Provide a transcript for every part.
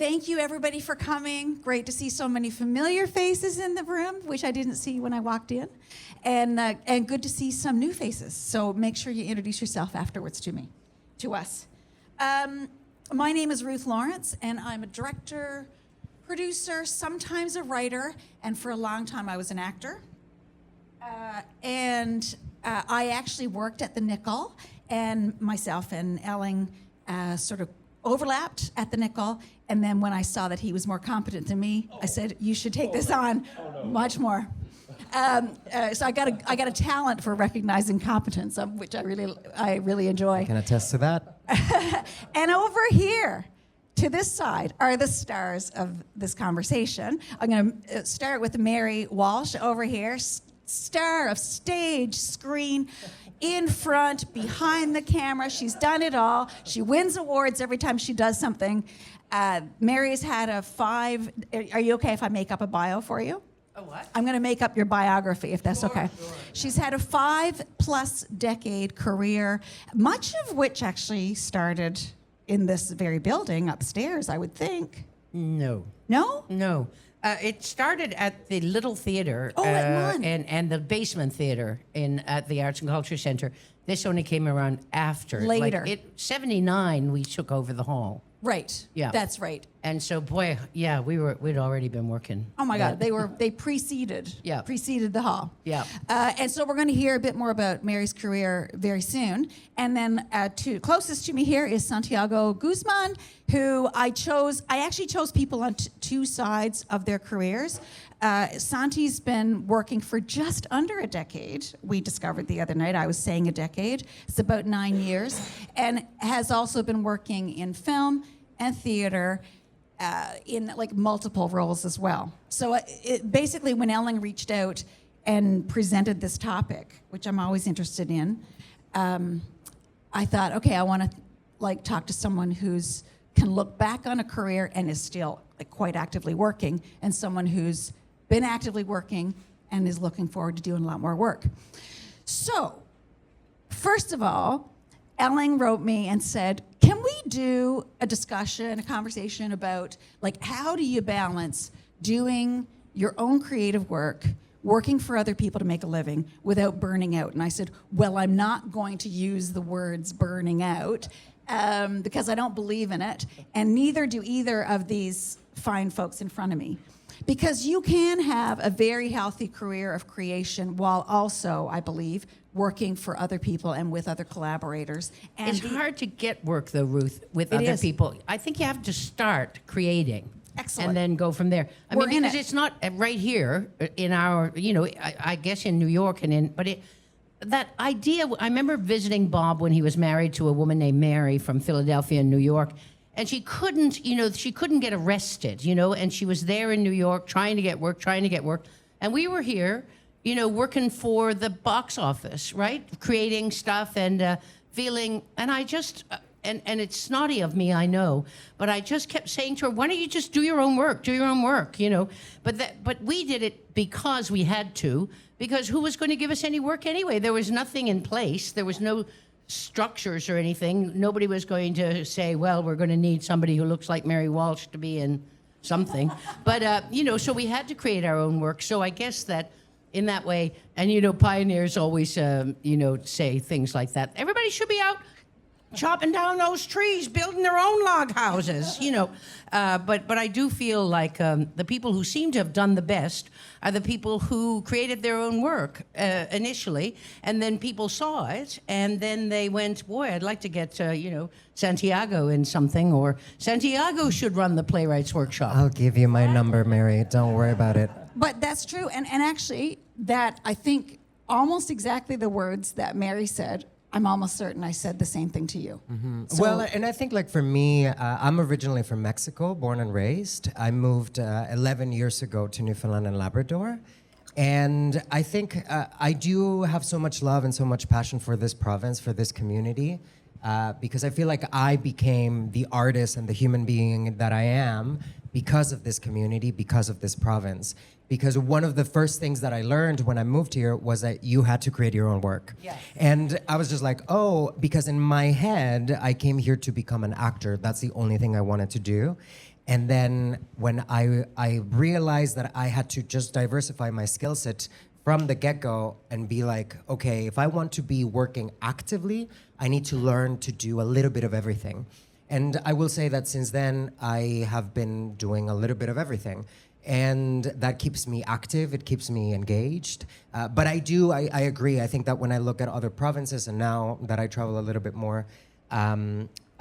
Thank you, everybody, for coming. Great to see so many familiar faces in the room, which I didn't see when I walked in. And good to see some new faces. So make sure you introduce yourself afterwards to us. My name is Ruth Lawrence, and I'm a director, producer, sometimes a writer, and for a long time I was an actor. I actually worked at the Nickel, and myself and Elling sort of overlapped at the Nickel, and then when I saw that he was more competent than me, I said, you should take this on much more. So I got a talent for recognizing competence, which I really enjoy. I can attest to that. And over here, to this side, are the stars of this conversation. I'm going to start with Mary Walsh over here, star of stage, screen, in front, behind the camera. She's done it all. She wins awards every time she does something. Mary's had are you okay if I make up a bio for you? A what? I'm going to make up your biography, if that's okay. Sure. She's had a 5+ decade career, much of which actually started in this very building upstairs, I would think. No. No? No. It started at the Little Theatre at Munn. and the basement theatre at the Arts and Culture Centre. This only came around after. Later. 79, we took over the hall. Right. Yeah. That's right. And so, boy, yeah, we'd already been working. Oh my God, they preceded the hall. Yeah. And so we're going to hear a bit more about Mary's career very soon. And then closest to me here is Santiago Guzmán, who I actually chose people on two sides of their careers. Santi's been working for just under a decade. We discovered the other night, I was saying a decade. It's about 9 years. And has also been working in film and theater, in like multiple roles as well. So basically when Elling reached out and presented this topic, which I'm always interested in, I thought, okay, I want to talk to someone who's can look back on a career and is still quite actively working, and someone who's been actively working and is looking forward to doing a lot more work. So, first of all, Elling wrote me and said, can we do a discussion, a conversation about how do you balance doing your own creative work, working for other people to make a living without burning out? And I said, well, I'm not going to use the words burning out because I don't believe in it, and neither do either of these fine folks in front of me. Because you can have a very healthy career of creation while also, I believe, working for other people and with other collaborators. And it's hard to get work, though, Ruth, with other people. I think you have to start creating. Excellent. And then go from there. We're in because it. it's not right here in our, I guess in New York that idea, I remember visiting Bob when he was married to a woman named Mary from Philadelphia and New York. And she couldn't get arrested, and she was there in New York trying to get work. And we were here, working for the box office, right? Creating stuff and feeling, and I just, and it's snotty of me, I know, but I just kept saying to her, why don't you just do your own work, But we did it because we had to, because who was going to give us any work anyway? There was nothing in place. There was no structures or anything. Nobody was going to say, well, we're going to need somebody who looks like Mary Walsh to be in something. But, so we had to create our own work. So I guess that in that way, and, pioneers always, say things like that. Everybody should be out chopping down those trees, building their own log houses, But I do feel like the people who seem to have done the best are the people who created their own work initially, and then people saw it, and then they went, boy, I'd like to get, Santiago in something, or Santiago should run the Playwrights Workshop. I'll give you my number, Mary. Don't worry about it. But that's true, and actually, that I think almost exactly the words that Mary said, I'm almost certain I said the same thing to you. Mm-hmm. So, well, and I think for me, I'm originally from Mexico, born and raised. I moved 11 years ago to Newfoundland and Labrador. And I think I do have so much love and so much passion for this province, for this community, because I feel like I became the artist and the human being that I am because of this community, because of this province. Because one of the first things that I learned when I moved here was that you had to create your own work. Yes. And I was just like, oh, because in my head, I came here to become an actor. That's the only thing I wanted to do. And then when I realized that I had to just diversify my skill set from the get-go and be like, okay, if I want to be working actively, I need to learn to do a little bit of everything. And I will say that since then, I have been doing a little bit of everything. And that keeps me active, it keeps me engaged. But I agree. I think that when I look at other provinces, and now that I travel a little bit more,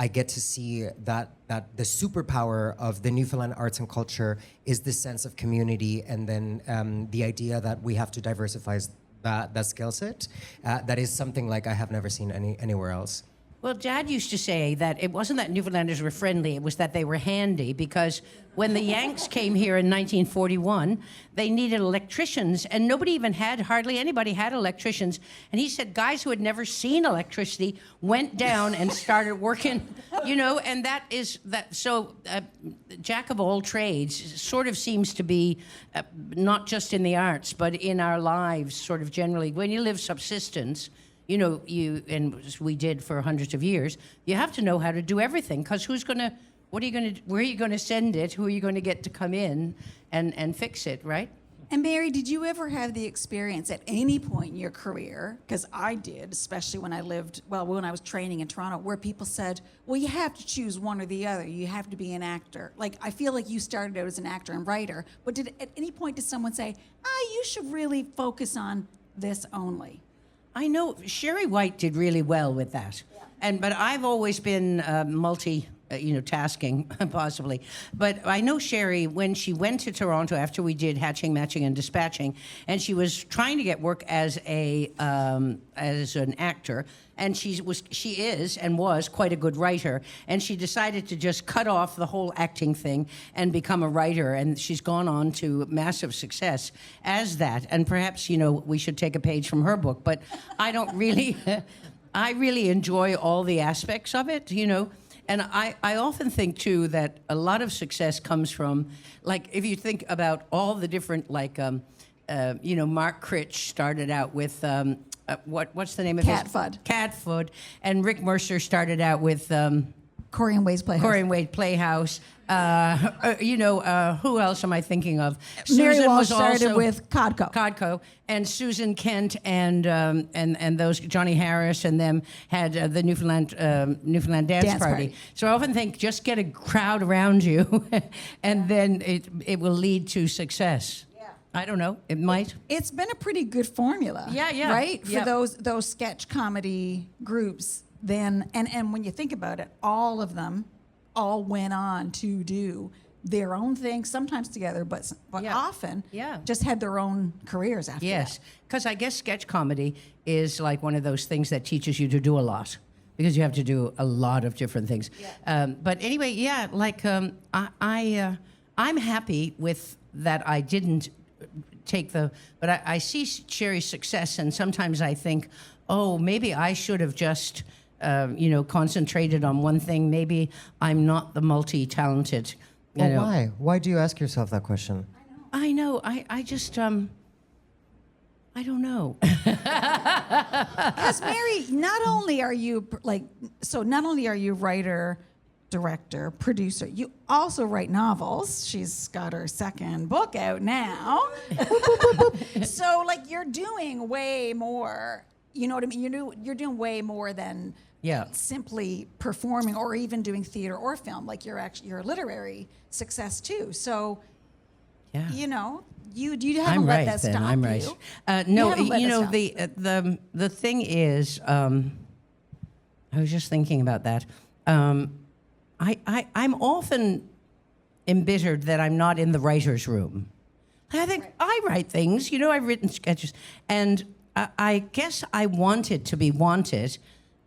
I get to see that the superpower of the Newfoundland arts and culture is this sense of community, and then the idea that we have to diversify that skill set. That is something like I have never seen anywhere else. Well, Dad used to say that it wasn't that Newfoundlanders were friendly, it was that they were handy, because when the Yanks came here in 1941, they needed electricians, and hardly anybody had electricians. And he said guys who had never seen electricity went down and started working, and so jack of all trades sort of seems to be not just in the arts, but in our lives sort of generally. When you live subsistence, and we did for hundreds of years, you have to know how to do everything, because where are you going to send it? Who are you going to get to come in and fix it, right? And Mary, did you ever have the experience at any point in your career, because I did, especially when I was training in Toronto, where people said, well, you have to choose one or the other. You have to be an actor. Like, I feel like you started out as an actor and writer, but at any point did someone say, you should really focus on this only? I know Sherry White did really well with that, but I've always been tasking possibly. But I know Sherry, when she went to Toronto after we did Hatching, Matching, and Dispatching, and she was trying to get work as an actor, and she is and was quite a good writer, and she decided to just cut off the whole acting thing and become a writer, and she's gone on to massive success as that. And perhaps we should take a page from her book, but I don't really I really enjoy all the aspects of it, And I often think, too, that a lot of success comes from, like, if you think about all the different, like, Mark Critch started out with, what's the name of Cat Food. And Rick Mercer started out with... Corey and Wade's Playhouse. Who else am I thinking of? Mary Walsh started with Codco, and Susan Kent and those Johnny Harris and them had the Newfoundland Dance Party. So I often think just get a crowd around you, and then it will lead to success. I don't know. It might. It's been a pretty good formula. Yeah. Right? For those sketch comedy groups. Then and when you think about it, all of them all went on to do their own thing, sometimes together, but often just had their own careers after that. Yes, because I guess sketch comedy is like one of those things that teaches you to do a lot, because you have to do a lot of different things. But anyway, I'm happy with that. I didn't take but I see Sherry's success, and sometimes I think, oh, maybe I should have just concentrated on one thing. Maybe I'm not the multi-talented. Well, why? Why do you ask yourself that question? I know. I just, I don't know. Because Mary, not only are you writer, director, producer, you also write novels. She's got her second book out now. So, you're doing way more. You know what I mean? You're doing way more than simply performing or even doing theater or film. You're a literary success too. So, you haven't let that stop you. I'm right. No, the thing is, I was just thinking about that. I'm often embittered that I'm not in the writer's room. I think I write things. I've written sketches, and I guess I wanted to be wanted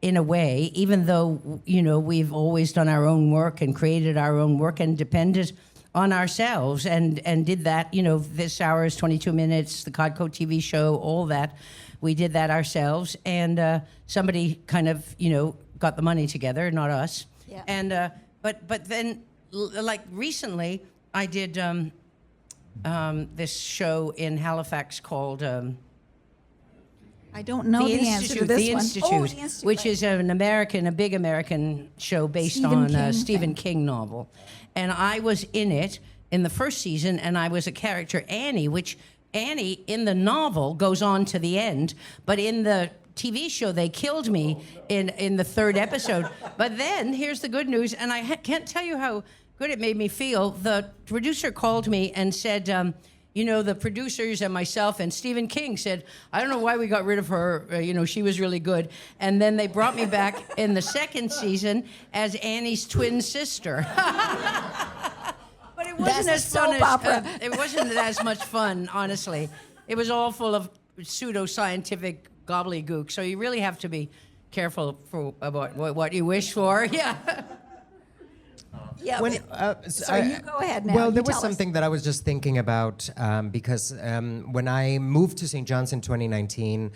in a way, even though, we've always done our own work and created our own work and depended on ourselves and did that, this hour is 22 minutes, the Codco TV show, all that. We did that ourselves, and somebody kind of, got the money together, not us. Yeah. And, but then, recently, I did this show in Halifax called... I don't know the answer to this the one. Institute, Oh, the Institute, which right. is a big American show based Stephen on King a Stephen thing. King novel. And I was in it in the first season, and I was a character, Annie, which Annie in the novel goes on to the end, but in the TV show, they killed me in the third episode. But then, here's the good news, and I can't tell you how good it made me feel. The producer called me and said, the producers and myself and Stephen King said, I don't know why we got rid of her. She was really good. And then they brought me back in the second season as Annie's twin sister. But it wasn't That's as a fun soap opera. it wasn't as much fun, honestly. It was all full of pseudo-scientific gobbledygook. So you really have to be careful about what you wish for. Yeah. Yeah. When, so you go ahead now. Well, You there was tell us. something that I was just thinking about because when I moved to St. John's in 2019,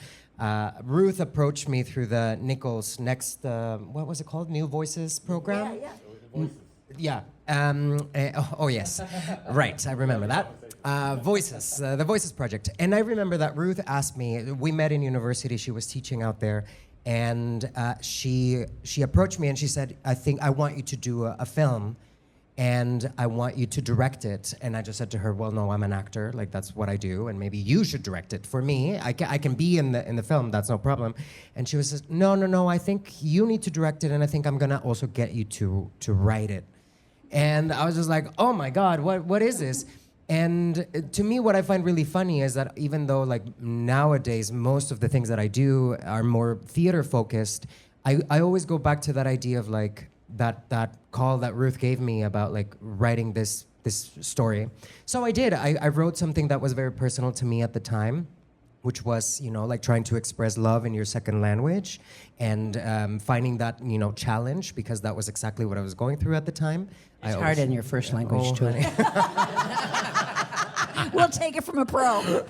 Ruth approached me through the Nichols Next, what was it called? New Voices program? Yeah. Oh, yes. Right, I remember that. Voices, the Voices Project. And I remember that Ruth asked me, we met in university, she was teaching out there, and she approached me and she said, I want you to do a film, and I want you to direct it. And I just said to her, well, no, I'm an actor, like that's what I do, and maybe you should direct it for me. I can be in the film, that's no problem. And she was no, I think you need to direct it, and I think I'm gonna also get you to write it. And I was just like, oh my God, what is this? And to me, what I find really funny is that even though like nowadays, most of the things that I do are more theater focused, I always go back to that idea of like that call that Ruth gave me about like writing this story. So I did, I wrote something that was very personal to me at the time, which was, like trying to express love in your second language and finding that, challenge, because that was exactly what I was going through at the time. It's hard in your first language, too. We'll take it from a pro.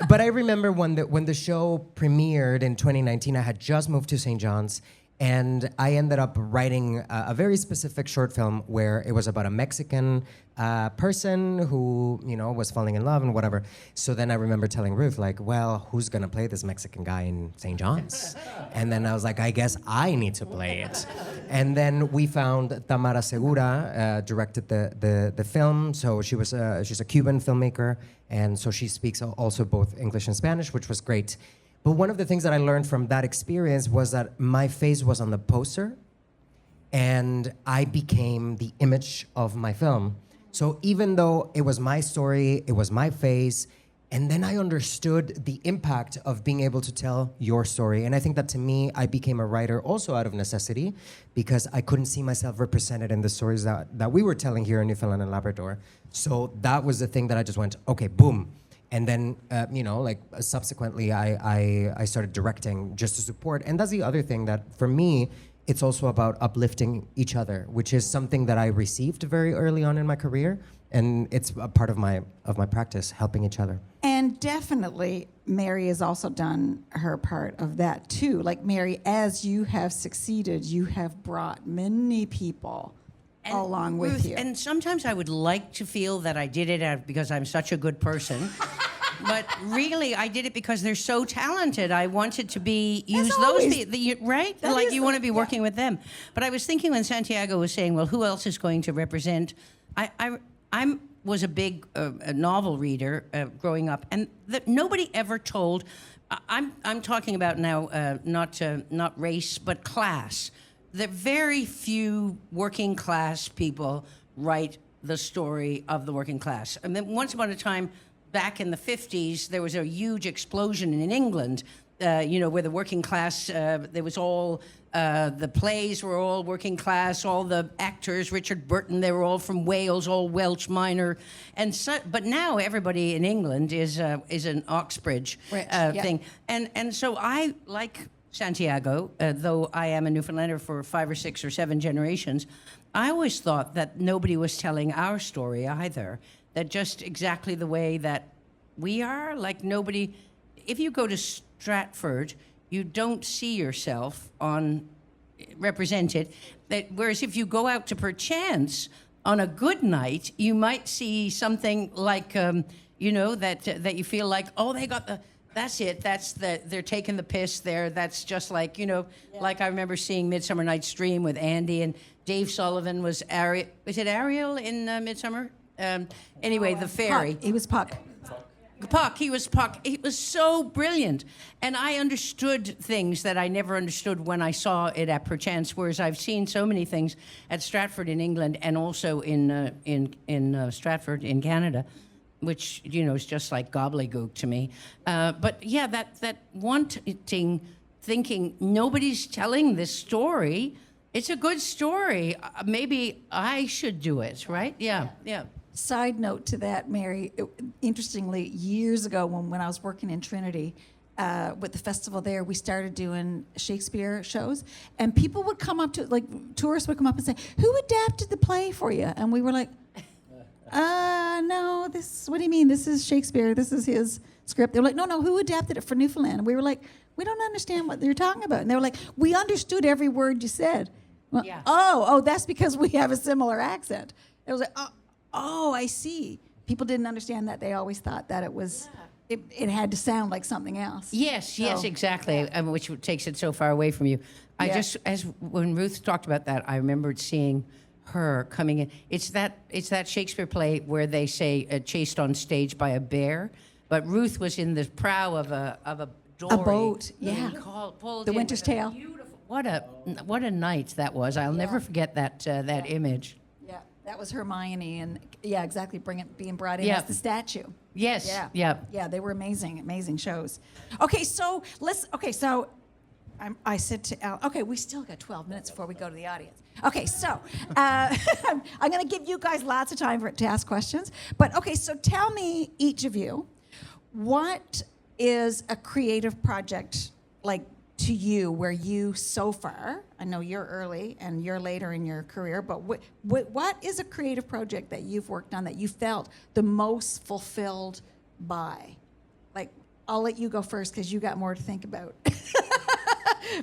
But I remember when the show premiered in 2019, I had just moved to St. John's, and I ended up writing a very specific short film where it was about a Mexican person who, was falling in love and whatever. So then I remember telling Ruth, like, well, who's gonna play this Mexican guy in St. John's? And then I was like, I guess I need to play it. And then we found Tamara Segura, directed the film. So she's a Cuban filmmaker, and so she speaks also both English and Spanish, which was great. But one of the things that I learned from that experience was that my face was on the poster, and I became the image of my film. So even though it was my story, it was my face, and then I understood the impact of being able to tell your story. And I think that to me, I became a writer also out of necessity, because I couldn't see myself represented in the stories that we were telling here in Newfoundland and Labrador. So that was the thing that I just went, okay, boom. And then, subsequently, I started directing just to support. And that's the other thing that, for me, it's also about uplifting each other, which is something that I received very early on in my career. And it's a part of my practice, helping each other. And definitely, Mary has also done her part of that, too. Like, Mary, as you have succeeded, you have brought many people along with Ruth, you. And sometimes I would like to feel that I did it because I'm such a good person. But really, I did it because they're so talented. I wanted to use those people, right? That Like is you want to be working with them. But I was thinking when Santiago was saying, well, who else is going to represent? I was a big novel reader growing up, and nobody ever told. I'm talking about now not race, but class. That very few working class people write the story of the working class. And then once upon a time, back in the 50s, there was a huge explosion in England, where the working class, there was all, the plays were all working class, all the actors, Richard Burton, they were all from Wales, all Welsh minor. But now everybody in England is an Oxbridge thing. And so I, like Santiago, though I am a Newfoundlander for 5 or 6 or 7 generations, I always thought that nobody was telling our story either. That just exactly the way that we are, like nobody. If you go to Stratford, you don't see yourself represented. Whereas if you go out to Perchance on a good night, you might see something like, that you feel like, oh, they got That's it. They're taking the piss there. That's just like, like I remember seeing Midsummer Night's Dream with Andy, and Dave Sullivan was Ariel. Was it Ariel in Midsummer? Anyway, the fairy. Puck. He was Puck. Puck. He was Puck. He was so brilliant. And I understood things that I never understood when I saw it at Perchance, whereas I've seen so many things at Stratford in England and also in Stratford in Canada, which, is just like gobbledygook to me. But yeah, that thinking, nobody's telling this story. It's a good story. Maybe I should do it, right? Yeah. Side note to that, Mary, interestingly, years ago when I was working in Trinity, with the festival there, we started doing Shakespeare shows, and people would come up to, like, tourists would come up and say, "Who adapted the play for you?" And we were like, no, what do you mean? This is Shakespeare. This is his script. They were like, no, who adapted it for Newfoundland? And we were like, we don't understand what you're talking about. And they were like, we understood every word you said. Well, Yeah. Oh, that's because we have a similar accent. It was like, oh, I see. People didn't understand that. They always thought that it was, it had to sound like something else. Yes, So, exactly. Which takes it so far away from you. Yeah. When Ruth talked about that, I remembered seeing her coming in. It's that Shakespeare play where they say chased on stage by a bear, but Ruth was in the prow of a dory. A boat, yeah. Pulled The in Winter's with a Tale. Beautiful. What a night that was. I'll never forget that image. Yeah, that was Hermione, and yeah, exactly. Being brought in Yeah. as the statue. Yes. Yeah. They were amazing shows. Okay, so I said to Al, okay, we still got 12 minutes before we go to the audience. Okay, so I'm going to give you guys lots of time to ask questions. But okay, so tell me, each of you, what is a creative project like to you where you so far, I know you're early and you're later in your career, but what is a creative project that you've worked on that you felt the most fulfilled by? Like, I'll let you go first because you got more to think about.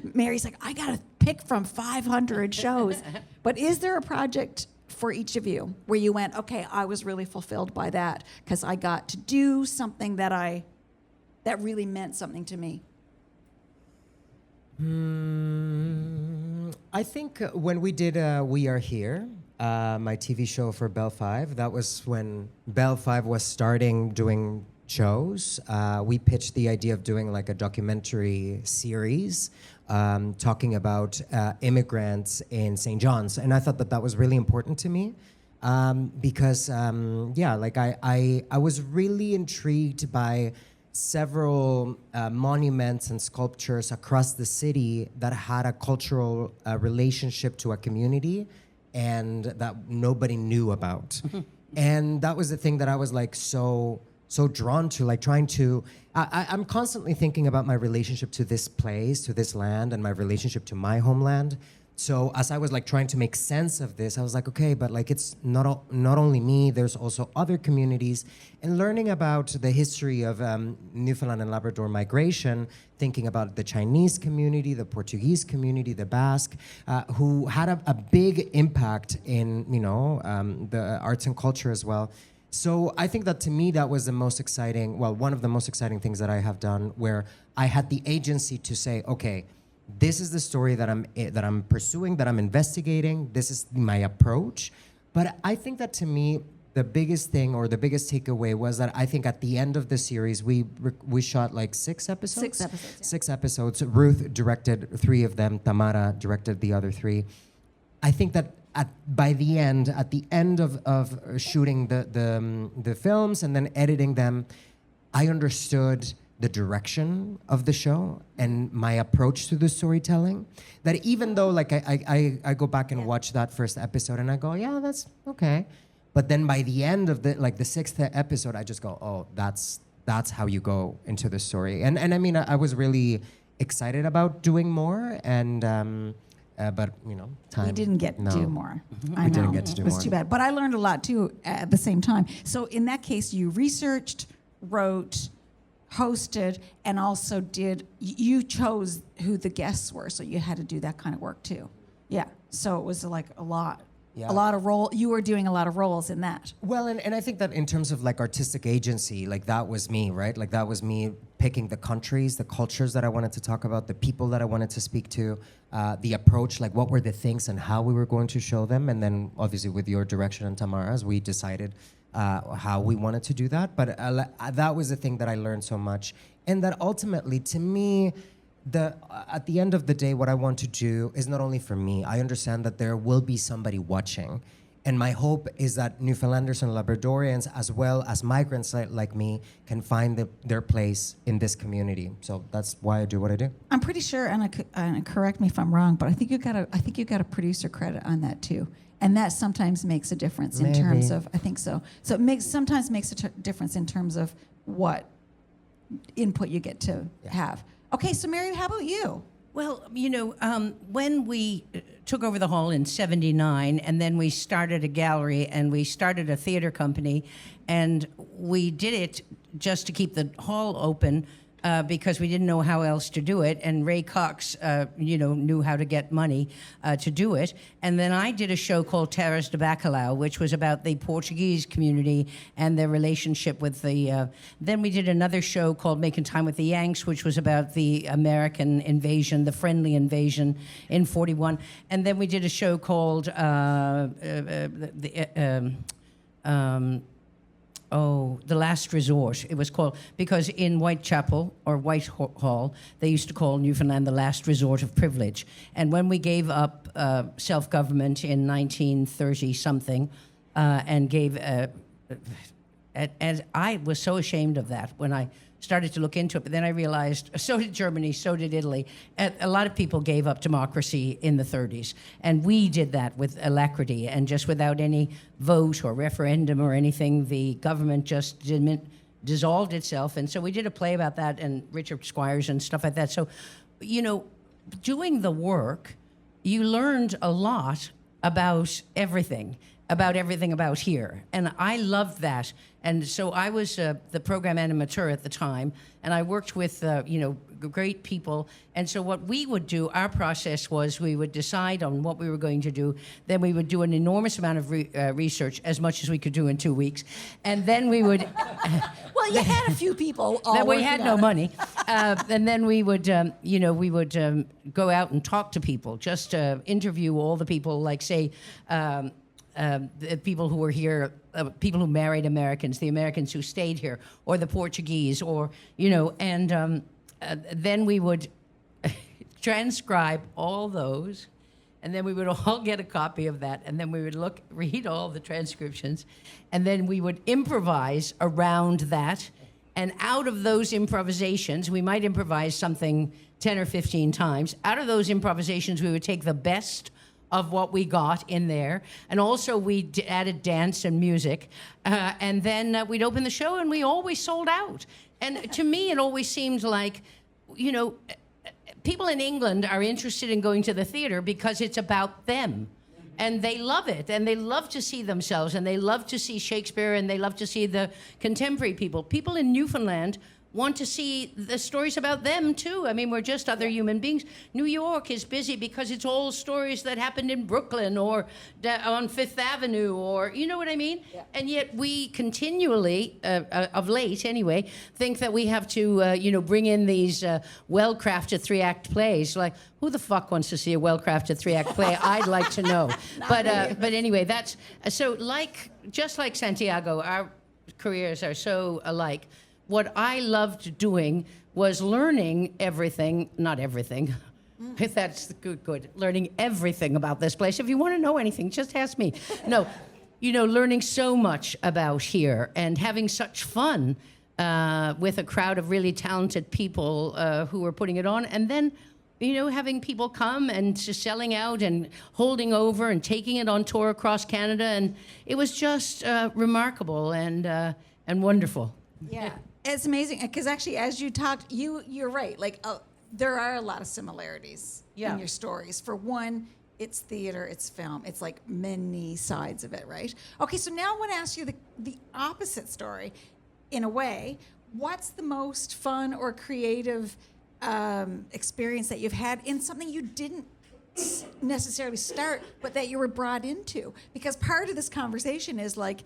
Mary's like, I got to pick from 500 shows. But is there a project for each of you where you went, okay, I was really fulfilled by that because I got to do something that really meant something to me? I think when we did We Are Here, my TV show for Bell 5, that was when Bell 5 was starting doing shows. We pitched the idea of doing like a documentary series talking about immigrants in St. John's. And I thought that was really important to me because, I was really intrigued by several monuments and sculptures across the city that had a cultural relationship to a community and that nobody knew about. And that was the thing that I was like so drawn to, like trying to, I'm constantly thinking about my relationship to this place, to this land, and my relationship to my homeland. So as I was like trying to make sense of this, I was like, okay, but like it's not only me, there's also other communities. And learning about the history of Newfoundland and Labrador migration, thinking about the Chinese community, the Portuguese community, the Basque, who had a big impact in, the arts and culture as well. So I think that to me, that was the most exciting, one of the most exciting things that I have done, where I had the agency to say, okay, this is the story that I'm pursuing, that I'm investigating. This is my approach. But I think that to me, the biggest thing or the biggest takeaway was that I think at the end of the series, we shot like 6 episodes? 6 episodes, yeah. 6 episodes. Ruth directed 3 of them. Tamara directed the other 3. I think that at the end of shooting the films and then editing them, I understood the direction of the show and my approach to the storytelling. That even though like I go back and watch that first episode and I go, yeah, that's okay. But then by the end of the 6th episode, I just go, oh, that's how you go into the story. And I mean, I was really excited about doing more and but time. We didn't get to do more. I We know. didn't get to do It was more. too bad. But I learned a lot too at the same time. So in that case, you researched, wrote, hosted, and also you chose who the guests were, so you had to do that kind of work too. Yeah. So it was like a lot. Yeah. A lot of role. You were doing a lot of roles in that. Well, and I think that in terms of like artistic agency, like that was me, right? Like that was me picking the countries, the cultures that I wanted to talk about, the people that I wanted to speak to, the approach, like what were the things and how we were going to show them. And then obviously with your direction and Tamara's, we decided how we wanted to do that. But that was the thing that I learned so much. And that ultimately, to me, at the end of the day, what I want to do is not only for me. I understand that there will be somebody watching. And my hope is that Newfoundlanders and Labradorians, as well as migrants like me, can find their place in this community. So that's why I do what I do. I'm pretty sure, and correct me if I'm wrong, but I think you got a producer credit on that too, and that sometimes makes a difference in terms of. I think so. So it sometimes makes a difference in terms of what input you get to have. Okay, so Mary, how about you? Well, when we took over the hall in '79, and then we started a gallery and we started a theater company, and we did it just to keep the hall open because we didn't know how else to do it. And Ray Cox, knew how to get money to do it. And then I did a show called Terras de Bacalhau, which was about the Portuguese community and their relationship with the... then we did another show called Making Time with the Yanks, which was about the American invasion, the friendly invasion in '41. And then we did a show called... The Last Resort, it was called, because in Whitechapel, or Whitehall, they used to call Newfoundland the last resort of privilege. And when we gave up self-government in 1930-something and gave... and I was so ashamed of that when I started to look into it, but then I realized, so did Germany, so did Italy. A lot of people gave up democracy in the 30s, and we did that with alacrity, and just without any vote or referendum or anything, the government just dissolved itself. And so we did a play about that, and Richard Squires and stuff like that. So, doing the work, you learned a lot about everything about here. And I loved that. And so I was the program animateur at the time, and I worked with, great people. And so what we would do, our process was we would decide on what we were going to do. Then we would do an enormous amount of research, as much as we could do in 2 weeks. And then we would... Well, you had a few people all that we working had on no it. money. And then we would, go out and talk to people, just interview all the people, like, say... the people who were here, people who married Americans, the Americans who stayed here, or the Portuguese, or, and then we would transcribe all those, and then we would all get a copy of that, and then we would read all the transcriptions, and then we would improvise around that, and out of those improvisations, we might improvise something 10 or 15 times. Out of those improvisations, we would take the best of what we got in there. And also we added dance and music. And then we'd open the show and we always sold out. And to me, it always seemed like, people in England are interested in going to the theater because it's about them. And they love it, and they love to see themselves, and they love to see Shakespeare, and they love to see the contemporary people. People in Newfoundland want to see the stories about them, too. I mean, we're just other human beings. New York is busy because it's all stories that happened in Brooklyn or on Fifth Avenue, or, you know what I mean? Yeah. And yet we continually, of late anyway, think that we have to, bring in these well-crafted 3-act plays. Like, who the fuck wants to see a well-crafted 3-act play? I'd like to know. But anyway, that's... So just like Santiago, our careers are so alike. What I loved doing was learning everything, not everything. That's good. Learning everything about this place. If you want to know anything, just ask me. No, learning so much about here and having such fun with a crowd of really talented people who were putting it on. And then, having people come and just selling out and holding over and taking it on tour across Canada. And it was just remarkable and wonderful. Yeah. It's amazing because actually, as you talked, you're right. Like there are a lot of similarities in your stories. For one, it's theater, it's film. It's like many sides of it, right? Okay, so now I want to ask you the opposite story. In a way, what's the most fun or creative experience that you've had in something you didn't necessarily start, but that you were brought into? Because part of this conversation is like,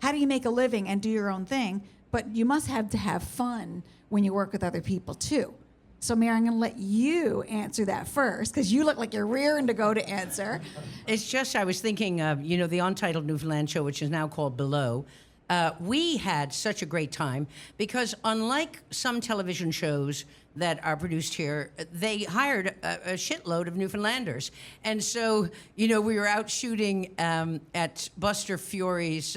how do you make a living and do your own thing? but you must have to have fun when you work with other people too. So Mary, I'm going to let you answer that first because you look like you're rearing to go to answer. It's just, I was thinking of, the Untitled Newfoundland show, which is now called Below. We had such a great time because unlike some television shows that are produced here, they hired a shitload of Newfoundlanders. And so, we were out shooting at Buster Fury's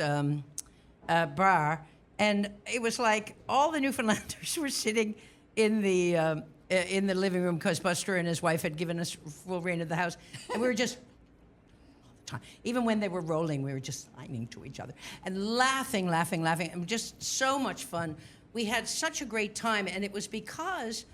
bar, and it was like all the Newfoundlanders were sitting in the living room because Buster and his wife had given us full reign of the house, and we were just time. Even when they were rolling, we were just signing to each other and laughing, and just so much fun. We had such a great time, and it was because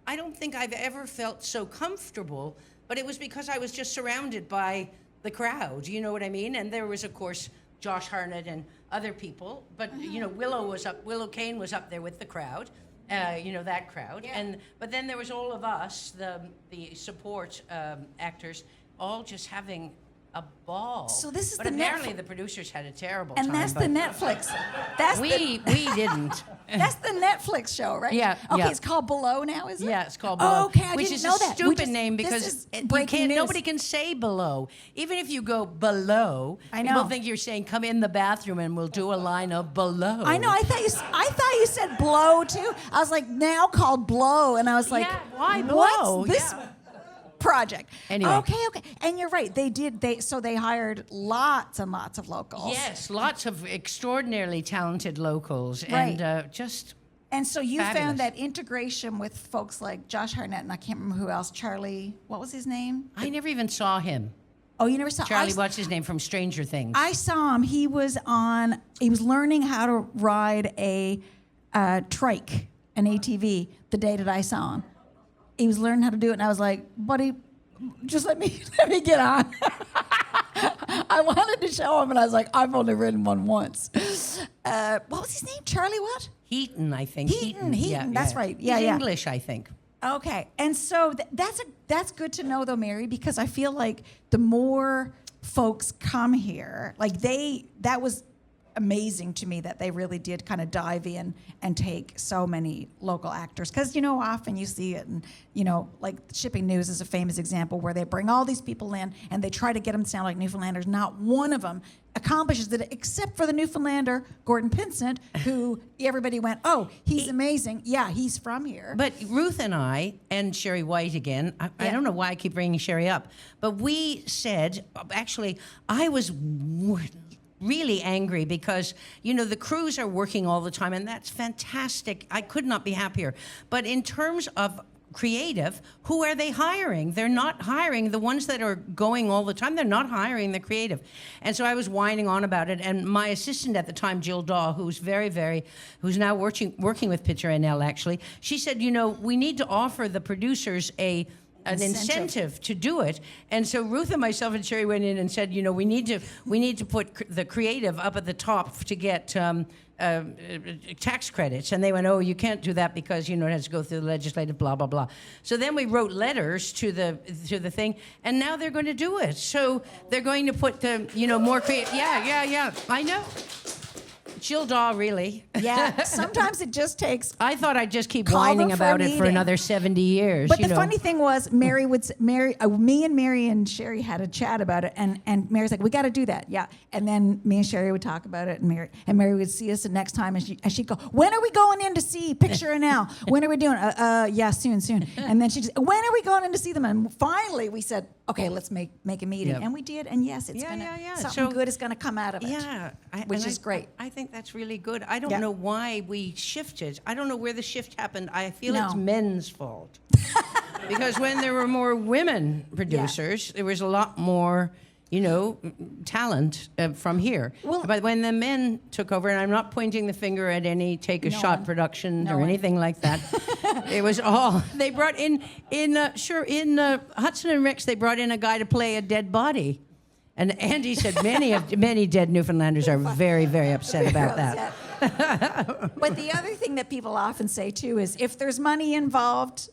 I don't think I've ever felt so comfortable, but it was because I was just surrounded by the crowd, you know what I mean? And there was, of course, Josh Harnett and other people, but Willow Kane was up there with the crowd. That crowd, Yeah. But then there was all of us, the support actors, all just having a ball. So this is but the apparently the producers had a terrible And time. that's the Netflix. That's we didn't. That's the Netflix show, right? Yeah, Okay, yeah. it's called Below now, is it? Yeah, it's called Below. Oh, okay, I which didn't is know a that. stupid name because breaking news. nobody can say below. Even if you go below, I know. people think you're saying come in the bathroom and we'll do a line of below. I know. I thought you said blow too. I was like, now called Blow, and I was like, Yeah, why Blow? What's this Yeah. project? Anyway. Okay. And you're right. They hired lots and lots of locals. Yes, lots of extraordinarily talented locals, Right. and just. And so you Fabulous. found that integration with folks like Josh Harnett and I can't remember who else. Charlie, what was his name? I never even saw him. Oh, you never saw Charlie, what's his name from Stranger Things? I saw him. He was learning how to ride a trike, an ATV, the day that I saw him. He was learning how to do it, and I was like, buddy, just let me get on. I wanted to show him, and I was like, I've only ridden one once. What was his name? Charlie what? Heaton, I think. Heaton, that's right. Yeah, He's yeah. English, I think. Okay, and so that's good to know though, Mary, because I feel like the more folks come here, like that was amazing to me that they really did kind of dive in and take so many local actors, because often you see it, and like Shipping News is a famous example where they bring all these people in and they try to get them to sound like Newfoundlanders. Not one of them accomplishes it except for the Newfoundlander Gordon Pinsent, who everybody went, oh, he's amazing. Yeah, he's from here. But Ruth and I, and Sherry White again, I don't know why I keep bringing Sherry up, but we said, actually, I was really angry because, the crews are working all the time, and that's fantastic. I could not be happier. But in terms of creative, who are they hiring? They're not hiring the ones that are going all the time. They're not hiring the creative. And so I was whining on about it, and my assistant at the time, Jill Daw, who's who's now working with Picture NL, actually, she said, we need to offer the producers an incentive to do it. And so Ruth and myself and Sherry went in and said, we need to put the creative up at the top to get tax credits. And they went, oh, you can't do that because it has to go through the legislative blah blah blah. So then we wrote letters to the thing, and now they're going to do it. So they're going to put the more creative. Yeah. I know. Jill Daw, really. Yeah, sometimes it just takes. I thought I'd just keep Call whining them for a about it for meeting. another 70 years. But the funny thing was, me and Mary and Sherry had a chat about it, and Mary's like, we got to do that, yeah. And then me and Sherry would talk about it, and Mary would see us the next time, and she'd go, when are we going in to see Picture NL? When are we doing? Yeah, soon. And then she'd say, when are we going in to see them? And finally, we said, okay, let's make a meeting, Yep. and we did, and yes, it's something good is gonna come out of it. Yeah, which is great. I think that's really good. I don't Yeah. know why we shifted. I don't know where the shift happened. I feel No. it's men's fault. Because when there were more women producers, there was a lot more, talent from here. Well- But when the men took over, and I'm not pointing the finger at any Take a No Shot one. production No or one. anything like that. It was all, they brought in Hudson and Rex, they brought in a guy to play a dead body. And Andy said many dead Newfoundlanders are very, very upset about that. But the other thing that people often say too is, if there's money involved,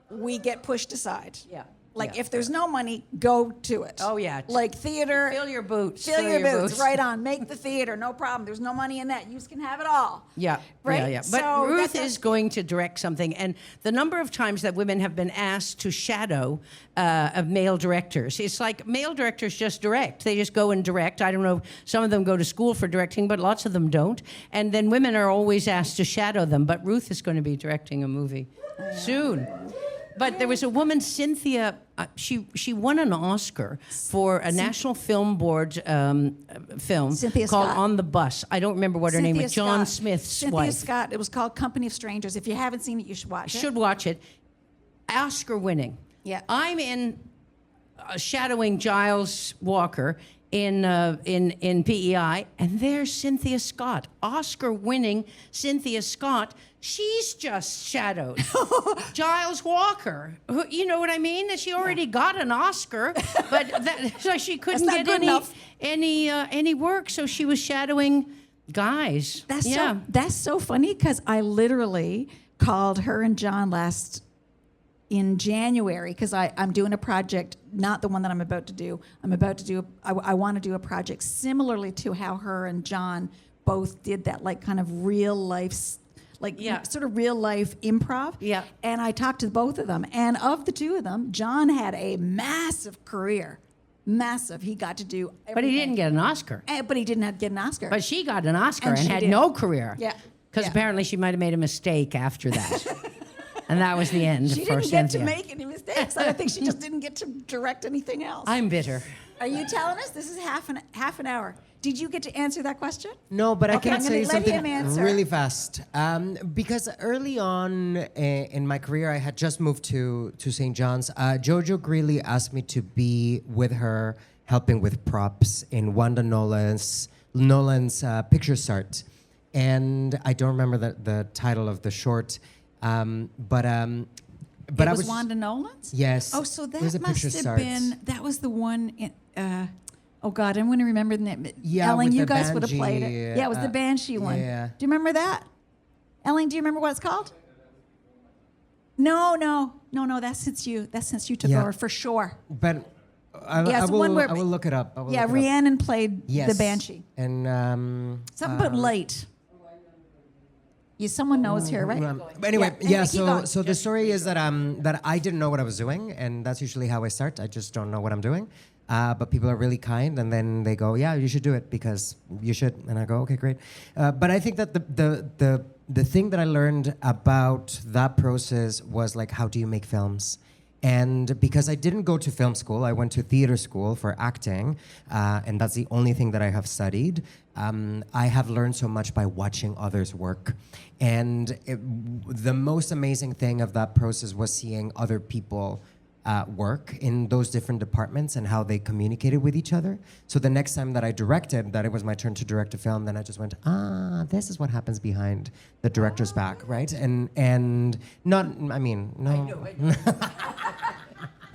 we get pushed aside. Yeah. Like, Yeah. if there's no money, go to it. Oh, yeah. Like theater. Fill your boots. Fill your boots. Right on. Make the theater. No problem. There's no money in that. You can have it all. Yeah, Right? yeah. But So Ruth that's- is going to direct something, and the number of times that women have been asked to shadow of male directors, it's like male directors just direct. They just go and direct. I don't know, some of them go to school for directing, but lots of them don't. And then women are always asked to shadow them. But Ruth is going to be directing a movie soon. But there was a woman, Cynthia, she won an Oscar for a National Film Board film Cynthia called Scott. On the Bus. I don't remember what her name was. John Scott. Smith's Cynthia wife. Scott. It was called Company of Strangers. If you haven't seen it, you should watch it. Should watch it. Oscar winning. Yeah. I'm in shadowing Giles Walker in PEI, and there's Cynthia Scott, Oscar-winning Cynthia Scott. She's just shadowed Giles Walker. You know what I mean? She already got an Oscar, but so she couldn't not get good enough. any work, so she was shadowing guys. That's so funny, because I literally called her and John in January, because I'm doing a project, not the one that I'm about to do. I want to do a project similarly to how her and John both did that, like kind of real life, sort of real life improv. Yeah. And I talked to both of them, and of the two of them, John had a massive career. Massive. He got to do everything. But he didn't get an Oscar. But he didn't get an Oscar. But she got an Oscar And and she had did. no career. Yeah. Because Yeah. apparently she might have made a mistake after that. And that was the end She for didn't get Cynthia. to make any mistakes. I think she just didn't get to direct anything else. I'm bitter. Are you telling us this is half an hour? Did you get to answer that question? No, but I Okay, can I'm say gonna let him something answer. really fast. Because early on in my career, I had just moved to St. John's. Jojo Greeley asked me to be with her, helping with props in Wanda Nolan's Picture Start. And I don't remember the title of the short, but It I was was Wanda Nolan's? Yes. Oh, so It that was a must Picture have Start. been, that was the one in, oh God, I'm going to remember the name. Yeah, Ellen, with you the guys would have played it. Banshee, Yeah, it was the Banshee one. yeah. Do you remember that? Ellen, do you remember what it's called? No, that's since you took Yeah. over, for sure. But I Yes, one where- will look it up. I will Yeah, look it up. Rhiannon played Yes. the Banshee. And Something about late. Someone knows here, right? But anyway, yeah. keep going. So the story is that that I didn't know what I was doing, and that's usually how I start. I just don't know what I'm doing. But people are really kind, and then they go, "Yeah, you should do it because you should." And I go, "Okay, great." But I think that the thing that I learned about that process was like, how do you make films? And because I didn't go to film school, I went to theater school for acting, and that's the only thing that I have studied. I have learned so much by watching others work. And the most amazing thing of that process was seeing other people work in those different departments and how they communicated with each other. So the next time that I directed, that it was my turn to direct a film, then I just went, this is what happens behind the director's back, right? And not, I mean, no.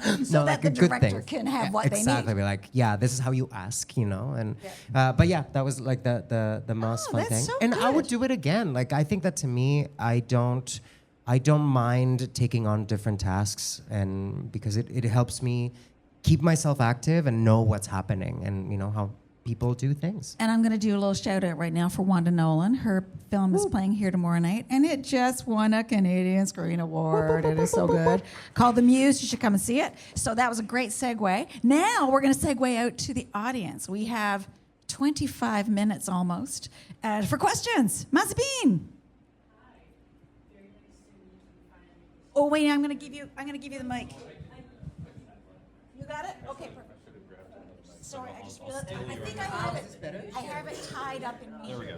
So no, that like the a good director thing. can have what they exactly. need. Be like, yeah, this is how you ask, you know. And but yeah, that was like the most fun that's thing. so And I would good. do it again. Like I think that to me, I don't mind taking on different tasks, and because it helps me keep myself active and know what's happening, and you know how people do things. And I'm going to do a little shout out right now for Wanda Nolan. Her film is playing here tomorrow night, and it just won a Canadian Screen Award. It is so good. Called The Muse. You should come and see it. So that was a great segue. Now we're going to segue out to the audience. We have 25 minutes almost for questions. Mazepin. Oh wait, I'm going to give you the mic. You got it? Okay, perfect. Sorry, I just feel it. I think I have it tied up in me. There we go.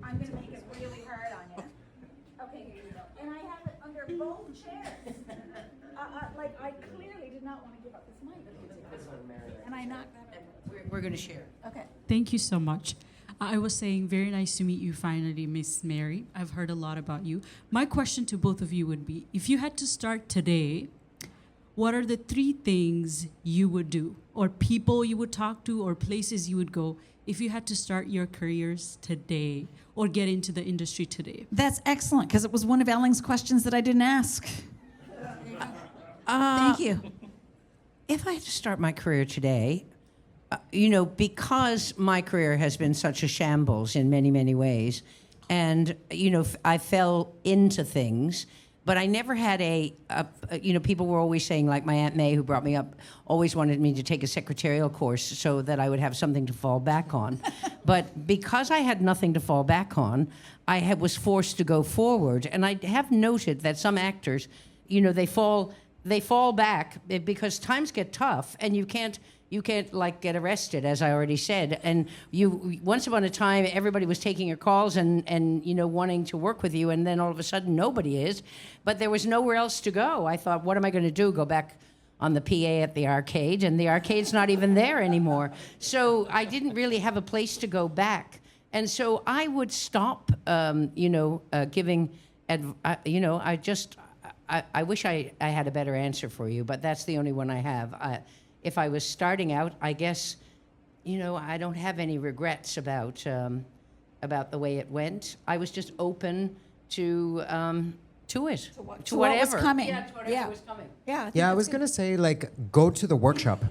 I'm going to make it really hard on you. Okay, here you go. And I have it under both chairs. I clearly did not want to give up this mic. And I knocked that over. We're going to share. Okay. Thank you so much. I was saying, very nice to meet you finally, Miss Mary. I've heard a lot about you. My question to both of you would be, if you had to start today, what are the 3 things you would do, or people you would talk to, or places you would go if you had to start your careers today or get into the industry today? That's excellent, because it was one of Ellen's questions that I didn't ask. Thank you. If I had to start my career today, because my career has been such a shambles in many, many ways, and, I fell into things, but I never had people were always saying, like my Aunt May, who brought me up, always wanted me to take a secretarial course so that I would have something to fall back on. But because I had nothing to fall back on, was forced to go forward. And I have noted that some actors, they fall back because times get tough, and you can't like get arrested, as I already said. And once upon a time, everybody was taking your calls and wanting to work with you, and then all of a sudden nobody is. But there was nowhere else to go. I thought, what am I going to do? Go back on the PA at the arcade, and the arcade's not even there anymore. So I didn't really have a place to go back, and so I would stop, giving. I wish I had a better answer for you, but that's the only one I have. If I was starting out, I guess, I don't have any regrets about the way it went. I was just open to it, to what whatever. was coming. Yeah, to whatever was coming. Yeah. Yeah, I was gonna say, like, go to the workshop.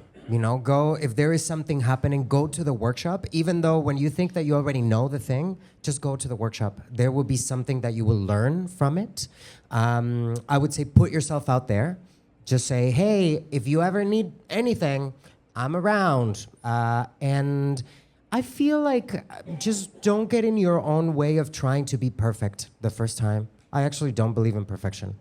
Go, if there is something happening, go to the workshop. Even though when you think that you already know the thing, just go to the workshop. There will be something that you will learn from it. I would say put yourself out there. Just say, hey, if you ever need anything, I'm around. And I feel like just don't get in your own way of trying to be perfect the first time. I actually don't believe in perfection.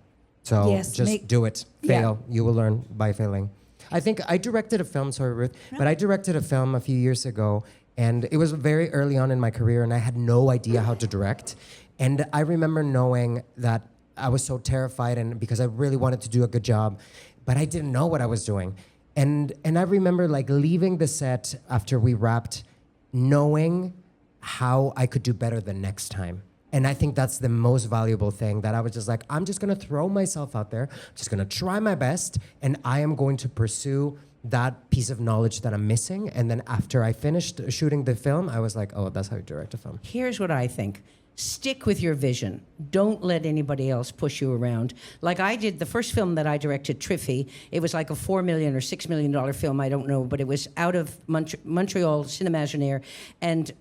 So Yes, just do it. Fail. Yeah. You will learn by failing. I think I directed a film, sorry, Ruth, but I directed a film a few years ago, and it was very early on in my career, and I had no idea how to direct. And I remember knowing that I was so terrified, and because I really wanted to do a good job, but I didn't know what I was doing. And I remember like leaving the set after we wrapped, knowing how I could do better the next time. And I think that's the most valuable thing, that I was just like, I'm just gonna throw myself out there, I'm just gonna try my best, and I am going to pursue that piece of knowledge that I'm missing. And then after I finished shooting the film, I was like, oh, that's how you direct a film. Here's what I think. Stick with your vision. Don't let anybody else push you around. Like I did the first film that I directed, Triffy. It was like a $4 million or $6 million film, I don't know, but it was out of Montreal Cinémaginaire, and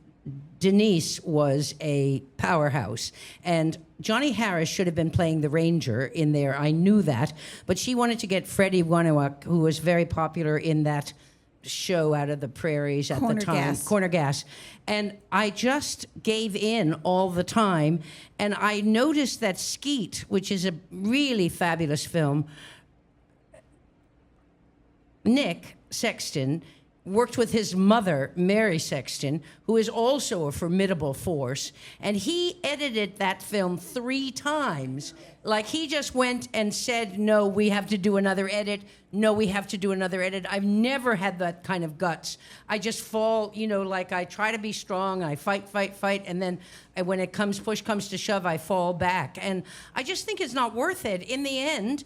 Denise was a powerhouse. And Johnny Harris should have been playing the Ranger in there. I knew that. But she wanted to get Freddie Wanawak, who was very popular in that show out of the prairies at the time. Corner Gas. And I just gave in all the time. And I noticed that Skeet, which is a really fabulous film, Nick Sexton worked with his mother, Mary Sexton, who is also a formidable force, and he edited that film 3 times. Like, he just went and said, no, we have to do another edit. No, we have to do another edit. I've never had that kind of guts. I just fall, like I try to be strong, I fight, and then when push comes to shove, I fall back. And I just think it's not worth it. In the end,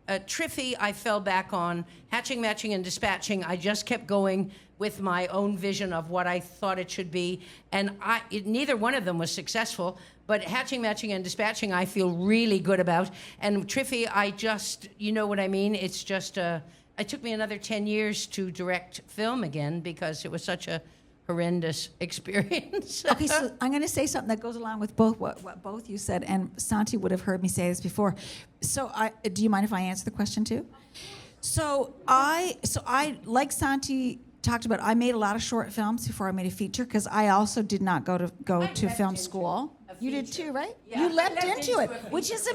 Triffy, I fell back on. Hatching, Matching, and Dispatching, I just kept going with my own vision of what I thought it should be. And neither one of them was successful, but Hatching, Matching, and Dispatching, I feel really good about. And Triffy, I just, you know what I mean? It's just, it took me another 10 years to direct film again because it was such a horrendous experience. Okay, so I'm going to say something that goes along with both what both you said, and Santi would have heard me say this before. So, do you mind if I answer the question too? So I like Santi talked about. I made a lot of short films before I made a feature because I also did not go to film school. You did too, right? Yeah. You leapt into it, which is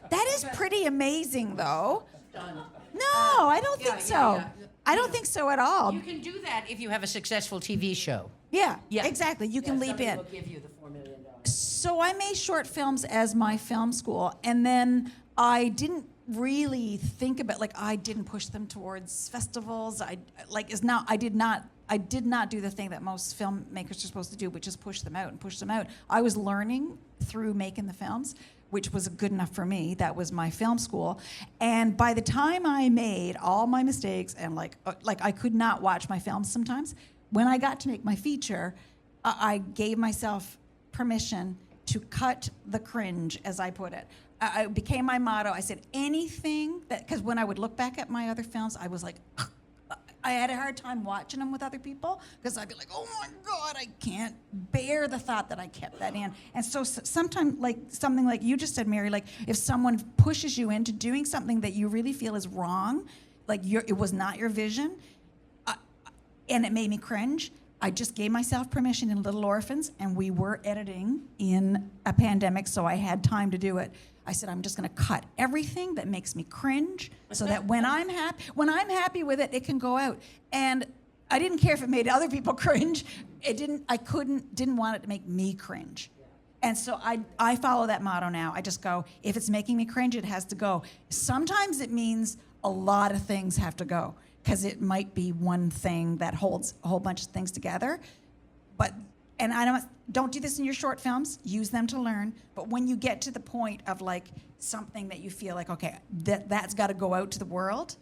that is pretty amazing, though. No, I don't think so. Yeah. I don't think so at all. You can do that if you have a successful TV show. Yeah, exactly. You can leap in. Will give you the $4 million. So I made short films as my film school, and then I didn't really think about, like, I didn't push them towards festivals. I did not do the thing that most filmmakers are supposed to do, which is push them out. I was learning through making the films, which was good enough for me. That was my film school. And by the time I made all my mistakes and like I could not watch my films sometimes, when I got to make my feature, I gave myself permission to cut the cringe, as I put it. it became my motto. I said anything that, because when I would look back at my other films, I was like, I had a hard time watching them with other people because I'd be like, oh my God, I can't bear the thought that I kept that in. And so sometimes, like something like you just said, Mary, like if someone pushes you into doing something that you really feel is wrong, like it was not your vision, and it made me cringe, I just gave myself permission in Little Orphans, and we were editing in a pandemic, so I had time to do it. I said, I'm just going to cut everything that makes me cringe so that when I'm happy with it, it can go out. And I didn't care if it made other people cringe. Didn't want it to make me cringe. And so I follow that motto now. I just go, if it's making me cringe, it has to go. Sometimes it means a lot of things have to go because it might be one thing that holds a whole bunch of things together. And I don't do this in your short films. Use them to learn. But when you get to the point of like something that you feel like, okay, that's got to go out to the world,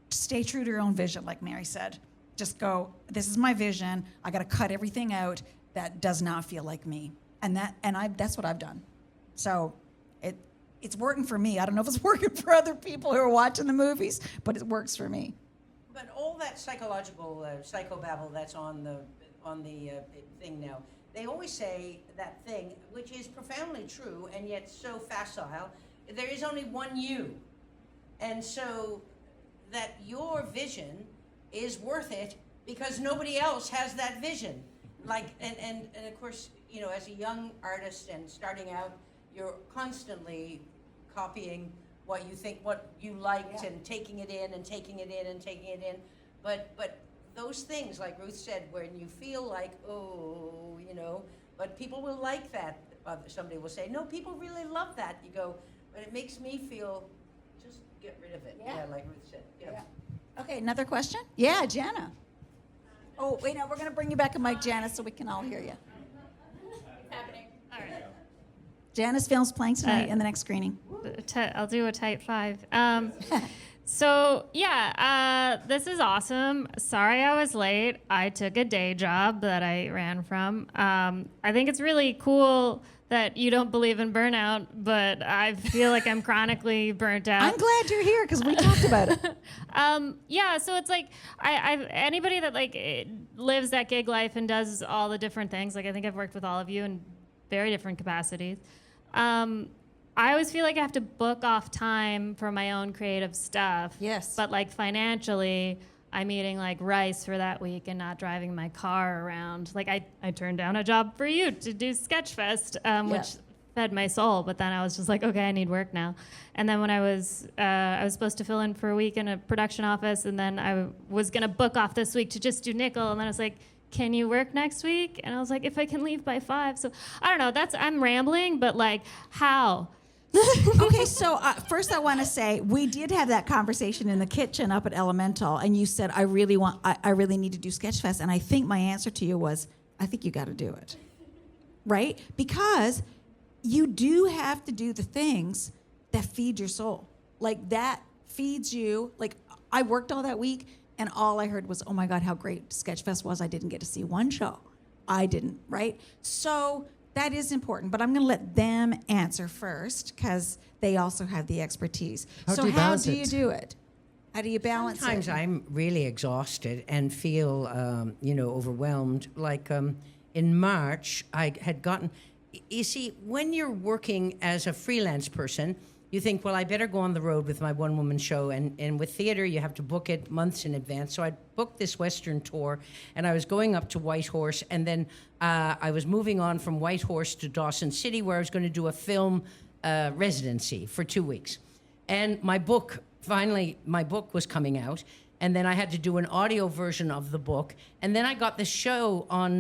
stay true to your own vision, like Mary said. Just go, this is my vision. I got to cut everything out that does not feel like me. And that's what I've done. So it's working for me. I don't know if it's working for other people who are watching the movies, but it works for me. But all that psychological psychobabble that's on the thing now, they always say that thing, which is profoundly true and yet so facile. There is only one you, and so that your vision is worth it because nobody else has that vision. Like and of course, you know, as a young artist and starting out, you're constantly copying what you think, what you liked, and taking it in and taking it in and taking it in. But those things, like Ruth said, when you feel like, oh, you know, but people will like that. Somebody will say, no, people really love that. You go, but it makes me feel, just get rid of it. Yeah, like Ruth said. Yeah. Okay, another question? Yeah, Jana. Oh, wait, no, we're going to bring you back a mic, Jana, so we can all hear you. Happening. All right. Jana's film's playing tonight in the next screening. I'll do a type 5. So, this is awesome. Sorry I was late. I took a day job that I ran from. I think it's really cool that you don't believe in burnout, but I feel like I'm chronically burnt out. I'm glad you're here because we talked about it. So it's like anybody that like lives that gig life and does all the different things. Like I think I've worked with all of you in very different capacities. I always feel like I have to book off time for my own creative stuff. Yes. But like financially, I'm eating like rice for that week and not driving my car around. Like I turned down a job for you to do Sketchfest, which fed my soul. But then I was just like, okay, I need work now. And then when I was supposed to fill in for a week in a production office, and then I was gonna book off this week to just do nickel, and then I was like, can you work next week? And I was like, if I can leave by 5. So I don't know. I'm rambling, but like, how? Okay, so first I want to say we did have that conversation in the kitchen up at Elemental, and you said I really need to do Sketchfest, and I think my answer to you was I think you got to do it, right? Because you do have to do the things that feed your soul, like that feeds you. Like I worked all that week, and all I heard was, "Oh my God, how great Sketchfest was! I didn't get to see one show. I didn't, right?" So. That is important, but I'm going to let them answer first because they also have the expertise. How do you do it? How do you balance Sometimes it? I'm really exhausted and feel, overwhelmed. Like in March, I had gotten... You see, when you're working as a freelance person, you think, well, I better go on the road with my one-woman show. And with theater, you have to book it months in advance. So I booked this Western tour, and I was going up to Whitehorse, and then I was moving on from Whitehorse to Dawson City, where I was going to do a film residency for 2 weeks. And my book was coming out, and then I had to do an audio version of the book. And then I got the show on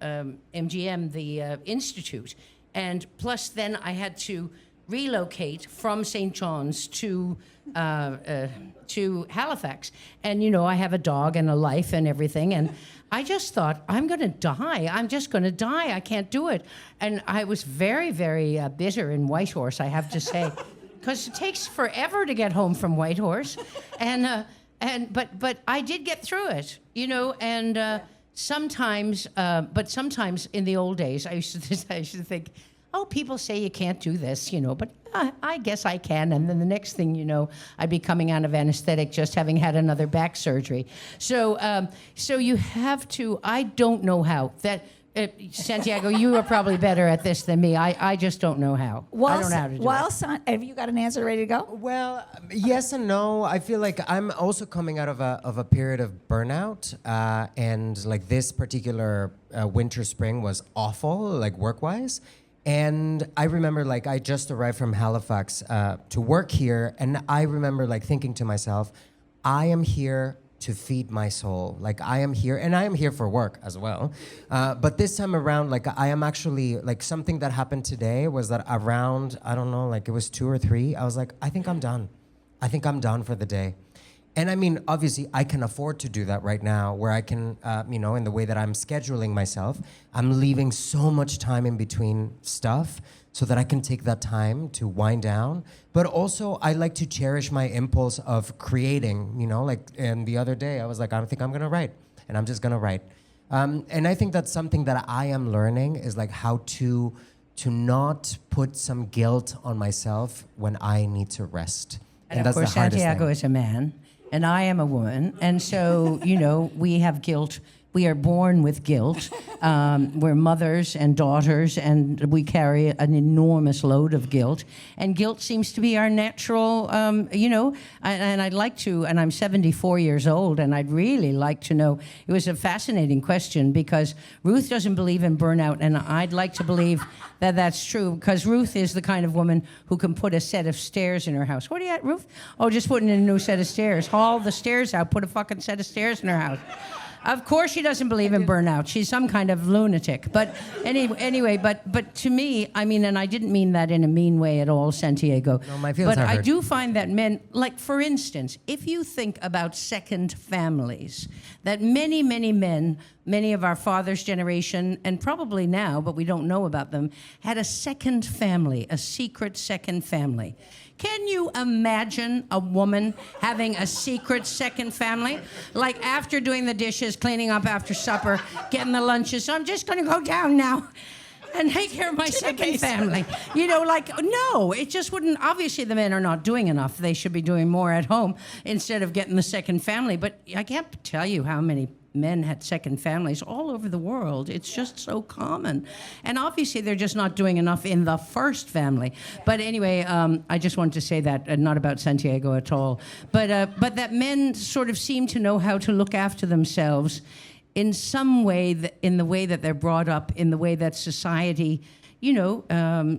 MGM, the Institute. And plus then I had to relocate from St. John's to Halifax. And, you know, I have a dog and a life and everything. And I just thought, I'm going to die. I'm just going to die. I can't do it. And I was very, very bitter in Whitehorse, I have to say, because it takes forever to get home from Whitehorse. But I did get through it, you know, and sometimes in the old days, I used to think, oh, people say you can't do this, but I guess I can. And then the next thing you know, I'd be coming out of anesthetic just having had another back surgery. So you have to, I don't know how. Santiago, you are probably better at this than me. I just don't know how. I don't know how to do it. Have you got an answer ready to go? Well, yes and no. I feel like I'm also coming out of a period of burnout, and like this particular winter spring was awful, like work-wise. And I remember like I just arrived from Halifax to work here, and I remember like thinking to myself, I am here to feed my soul. Like I am here, and I am here for work as well. But this time around, like I am actually, like something that happened today was that around, I don't know, like it was 2 or 3, I was like, I think I'm done. I think I'm done for the day. And I mean, obviously I can afford to do that right now where I can, in the way that I'm scheduling myself, I'm leaving so much time in between stuff so that I can take that time to wind down. But also, I like to cherish my impulse of creating, and the other day, I was like, I don't think I'm gonna write, and I'm just gonna write. And I think that's something that I am learning is like how to not put some guilt on myself when I need to rest. And of that's course, the hardest Santiago thing. is a man, and I am a woman, and so, we have guilt. We are born with guilt. We're mothers and daughters, and we carry an enormous load of guilt. And guilt seems to be our natural, and I'd like to, and I'm 74 years old, and I'd really like to know. It was a fascinating question because Ruth doesn't believe in burnout, and I'd like to believe that that's true because Ruth is the kind of woman who can put a set of stairs in her house. What are you at, Ruth? Oh, just putting in a new set of stairs. Haul the stairs out, put a fucking set of stairs in her house. Of course she doesn't believe in burnout. She's some kind of lunatic. But anyway, but to me, I mean, and I didn't mean that in a mean way at all, Santiago. No, my feelings but are I hurt. do find that men, like for instance, if you think about second families, that many, many men, many of our father's generation, and probably now, but we don't know about them, had a second family, a secret second family. Can you imagine a woman having a secret second family? Like after doing the dishes, cleaning up after supper, getting the lunches, so I'm just going to go down now and take care of my second family. No, it just wouldn't. Obviously, the men are not doing enough. They should be doing more at home instead of getting the second family. But I can't tell you how many men had second families all over the world. It's just so common. And obviously, they're just not doing enough in the first family. But anyway, I just wanted to say that, not about Santiago at all. But that men sort of seem to know how to look after themselves in some way, in the way that they're brought up, in the way that society, I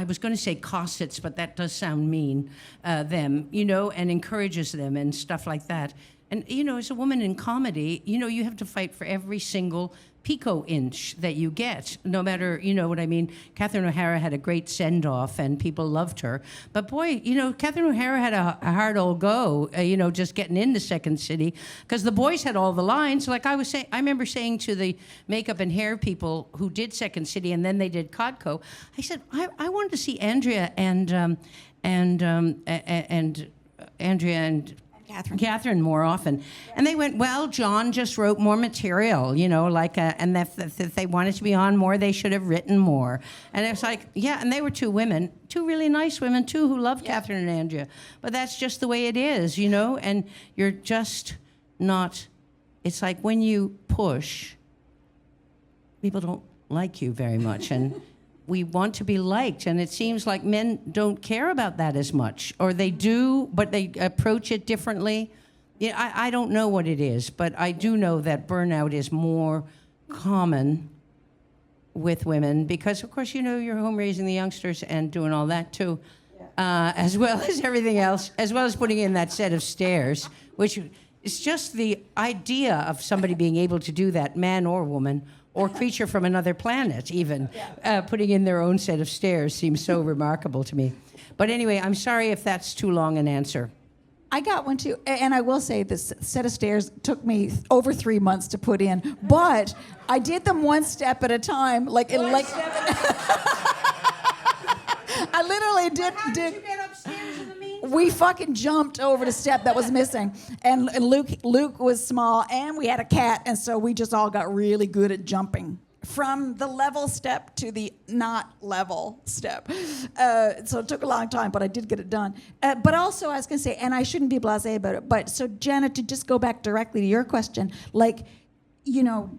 was going to say cossets, but that does sound mean, them, and encourages them and stuff like that. And, as a woman in comedy, you have to fight for every single pico inch that you get, no matter, what I mean. Catherine O'Hara had a great send-off and people loved her. But boy, Catherine O'Hara had a hard old go, just getting into Second City because the boys had all the lines. Like I was saying, I remember saying to the makeup and hair people who did Second City and then they did Codco, I said, I wanted to see Andrea and Catherine more often. And they went, well, John just wrote more material, and if they wanted to be on more, they should have written more. And it's like, yeah, and they were two women, two really nice women, too, who loved Catherine and Andrea. But that's just the way it is, and you're just not, it's like when you push, people don't like you very much. And we want to be liked, and it seems like men don't care about that as much, or they do, but they approach it differently. Yeah, I don't know what it is, but I do know that burnout is more common with women because, of course, you're home raising the youngsters and doing all that too, as well as everything else, as well as putting in that set of stairs, which is just the idea of somebody being able to do that, man or woman, or creature from another planet, even. Putting in their own set of stairs seems so remarkable to me. But anyway, I'm sorry if that's too long an answer. I got one too, and I will say this set of stairs took me over 3 months to put in, but I did them one step at a time. I literally did. Did you get upstairs in the meantime? We fucking jumped over the step that was missing, and Luke was small, and we had a cat, and so we just all got really good at jumping from the level step to the not level step. So it took a long time, but I did get it done. But also, I was going to say, and I shouldn't be blasé about it, but so Jenna, to just go back directly to your question, like, you know,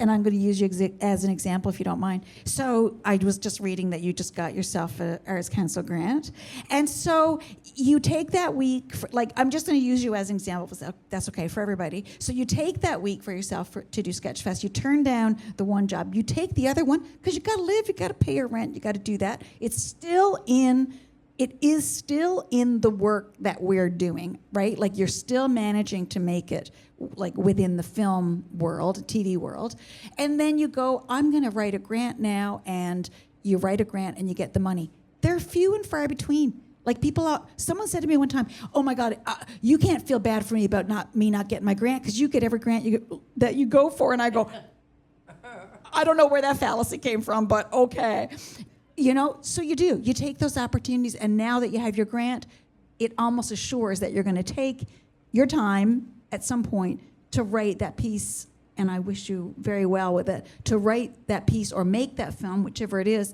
and I'm going to use you as an example if you don't mind. So I was just reading that you just got yourself a Arts Council grant. And so you take that week, like I'm just going to use you as an example, so that's okay for everybody. So you take that week for yourself to do Sketchfest. You turn down the one job. You take the other one because you got to live, you got to pay your rent, you got to do that. It is still in the work that we're doing, right? Like you're still managing to make it like within the film world, TV world. And then you go, I'm going to write a grant now, and you write a grant and you get the money. They're few and far between. Like someone said to me one time, oh my God, you can't feel bad for me about not getting my grant because you get every grant that you go for. And I go, I don't know where that fallacy came from, but okay. You know, so you do. You take those opportunities, and now that you have your grant, it almost assures that you're going to take your time at some point to write that piece, and I wish you very well with it, to write that piece or make that film, whichever it is.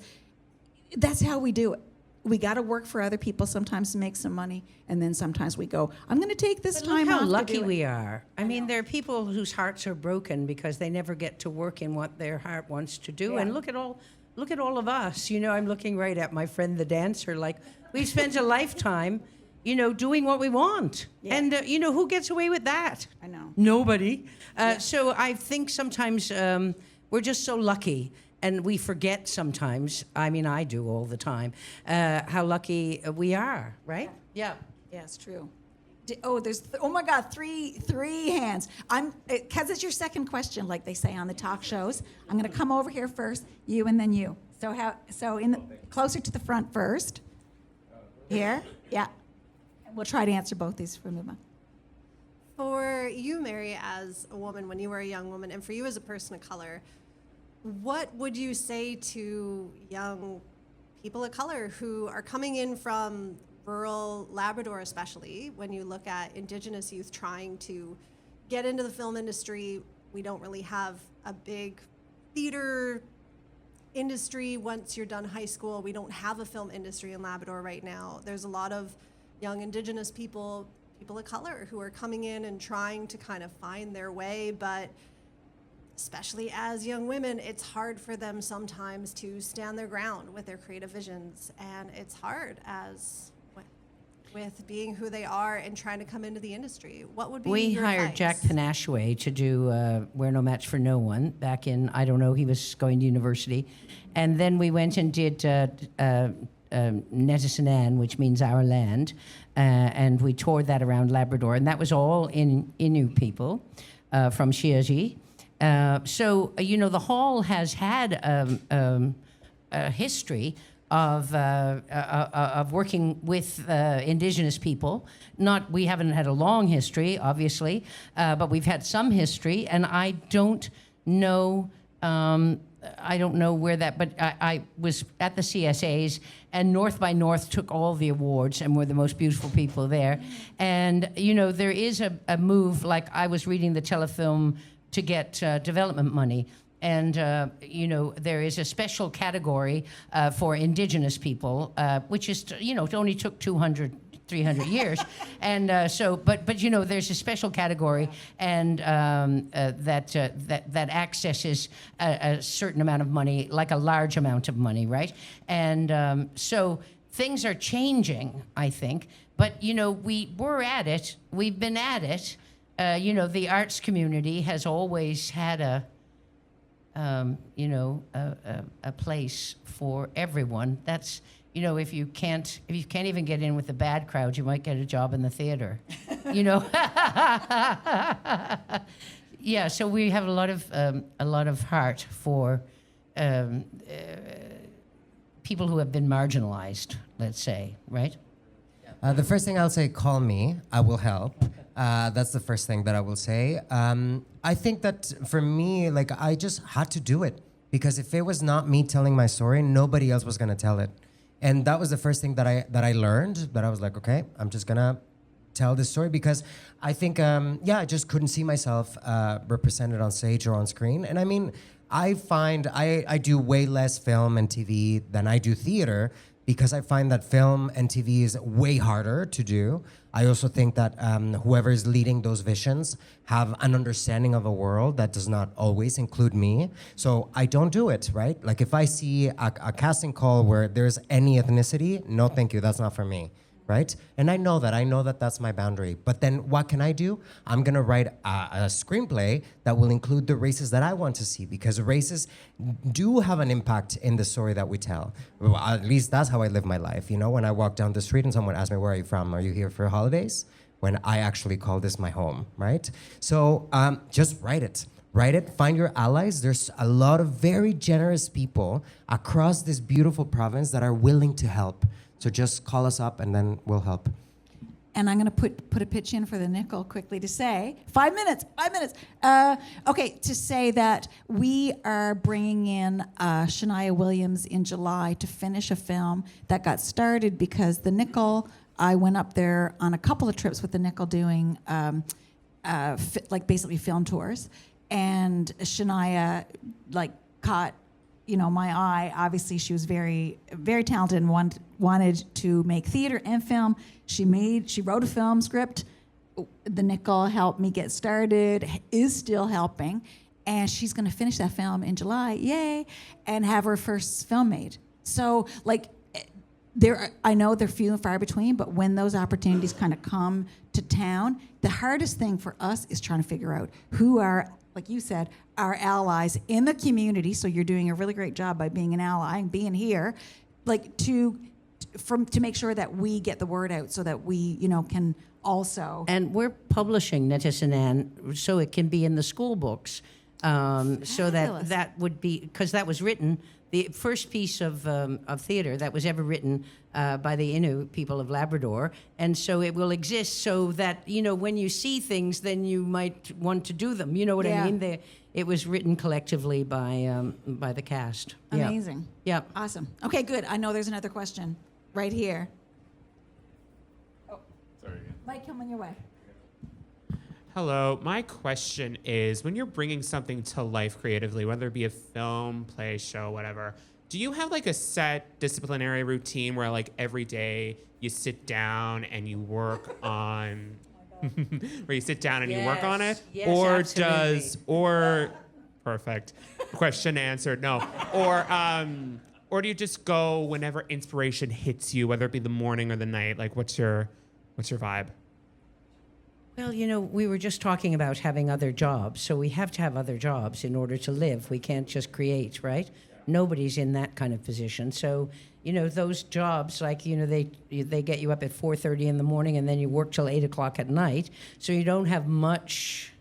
That's how we do it. We got to work for other people sometimes to make some money, and then sometimes we go, I'm going to take this But time look off how to lucky do it. we are. I mean, there are people whose hearts are broken because they never get to work in what their heart wants to do. Yeah. And look at all of us. You know, I'm looking right at my friend the dancer. Like, we've spent a lifetime, you know, doing what we want. Yeah. And, you know, who gets away with that? I know. Nobody. So I think sometimes we're just so lucky. And we forget sometimes, I mean, I do all the time, how lucky we are, right? Yeah. Yeah, it's true. There's oh my God, three hands. Because it's your second question, like they say on the talk shows. I'm going to come over here first, you, and then you. Closer to the front first. Here, yeah. And we'll try to answer both these for Muma. For you, Mary, as a woman, when you were a young woman, and for you as a person of color, what would you say to young people of color who are coming in from rural Labrador, especially when you look at Indigenous youth trying to get into the film industry? We don't really have a big theater industry once you're done high school. We don't have a film industry in Labrador right now. There's a lot of young Indigenous people of color who are coming in and trying to kind of find their way, but especially as young women, it's hard for them sometimes to stand their ground with their creative visions, and it's hard as with being who they are and trying to come into the industry. What would be We your hired advice? Jack Panashway to do We're No Match for No One back in, I don't know, he was going to university. And then we went and did Netasanan, which means our land, and we toured that around Labrador, and that was all in Innu people from Shiaji. So, you know, the hall has had a history of working with Indigenous people. We haven't had a long history, obviously, but we've had some history, and I don't know where that, but I was at the CSAs, and North by North took all the awards and were the most beautiful people there. And, you know, there is a move, like I was reading the telefilm to get development money. And, you know, there is a special category for Indigenous people, which is, you know, it only took 200, 300 years. And but you know, there's a special category, and that accesses a certain amount of money, like a large amount of money, right? And so things are changing, I think. But, you know, we're at it. We've been at it. You know, the arts community has always had a place for everyone. That's, you know, if you can't even get in with the bad crowd, you might get a job in the theater. You know. Yeah. So we have a lot of heart for people who have been marginalized. Let's say, right? The first thing I'll say, call me. I will help. That's the first thing that I will say. I think that for me, like, I just had to do it, because if it was not me telling my story, nobody else was gonna tell it. And that was the first thing that I learned, that I was like, okay, I'm just gonna tell this story because I think, I just couldn't see myself represented on stage or on screen. And I mean, I find I do way less film and TV than I do theater because I find that film and TV is way harder to do. I also think that whoever is leading those visions have an understanding of a world that does not always include me. So I don't do it, right? Like if I see a casting call where there's any ethnicity, no thank you, that's not for me. Right? And I know that that's my boundary. But then what can I do? I'm gonna write a screenplay that will include the races that I want to see because races do have an impact in the story that we tell. Well, at least that's how I live my life. You know, when I walk down the street and someone asks me, where are you from? Are you here for holidays? When I actually call this my home, right? So just write it. Write it, find your allies. There's a lot of very generous people across this beautiful province that are willing to help. So just call us up and then we'll help. And I'm going to put a pitch in for the nickel quickly to say, 5 minutes. To say that we are bringing in Shania Williams in July to finish a film that got started because the nickel, I went up there on a couple of trips with the nickel doing basically film tours. And Shania caught my eye. Obviously, she was very, very talented and wanted to make theater and film. She wrote a film script. The nickel helped me get started, is still helping. And she's going to finish that film in July, yay, and have her first film made. So, I know they're few and far between, but when those opportunities kind of come to town, the hardest thing for us is trying to figure out who are, like you said, our allies in the community. So you're doing a really great job by being an ally and being here, to make sure that we get the word out so that we, can also. And we're publishing Netisanan so it can be in the school books. So that would be, because that was written, the first piece of theater that was ever written by the Innu people of Labrador. And so it will exist so that, when you see things, then you might want to do them. You know what I mean? It was written collectively by the cast. Amazing. Yeah. Awesome. Okay, good. I know there's another question right here. Oh, sorry. Mike, coming your way. Hello, my question is, when you're bringing something to life creatively, whether it be a film, play, show, whatever, do you have a set disciplinary routine where every day you sit down and you work on, where you sit down and you work on it? Yes, or absolutely. Perfect, question answered, no. Or do you just go whenever inspiration hits you, whether it be the morning or the night? What's your vibe? Well, we were just talking about having other jobs, so we have to have other jobs in order to live. We can't just create, right? Nobody's in that kind of position. So, those jobs, they get you up at 4:30 in the morning and then you work till 8 o'clock at night. So you don't have much,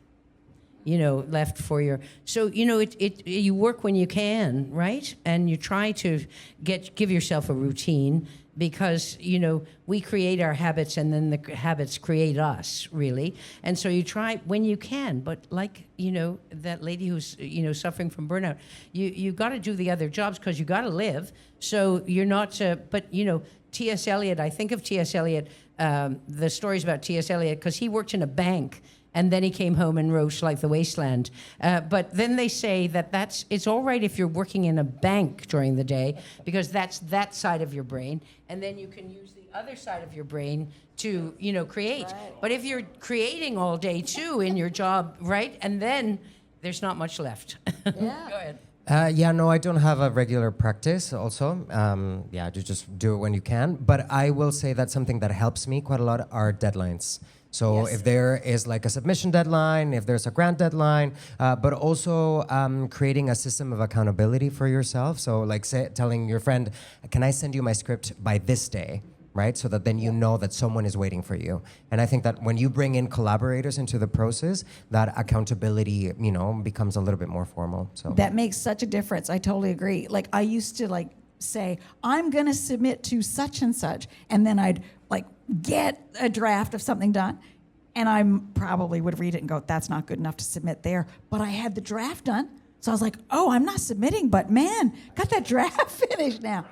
left for your. So, you work when you can, right? And you try to give yourself a routine. Because, we create our habits and then the habits create us, really. And so you try when you can. But that lady who's, suffering from burnout, you got to do the other jobs because you got to live. So you're not, but, T.S. Eliot, I think of T.S. Eliot, the stories about T.S. Eliot, because he worked in a bank. And then he came home and wrote Like the Wasteland. But then they say that it's all right if you're working in a bank during the day because that's that side of your brain. And then you can use the other side of your brain to, create. Right. But if you're creating all day too in your job, right? And then there's not much left. Yeah. Go ahead. No, I don't have a regular practice also. You just do it when you can. But I will say that something that helps me quite a lot are deadlines. So if there is a submission deadline, if there's a grant deadline, but also creating a system of accountability for yourself. So telling your friend, can I send you my script by this day? Right? So that then you know that someone is waiting for you. And I think that when you bring in collaborators into the process, that accountability, becomes a little bit more formal. So that makes such a difference. I totally agree. I used to say, I'm going to submit to such and such. And then I'd get a draft of something done. And I probably would read it and go, that's not good enough to submit there. But I had the draft done. So I was like, oh, I'm not submitting, but man, got that draft finished now.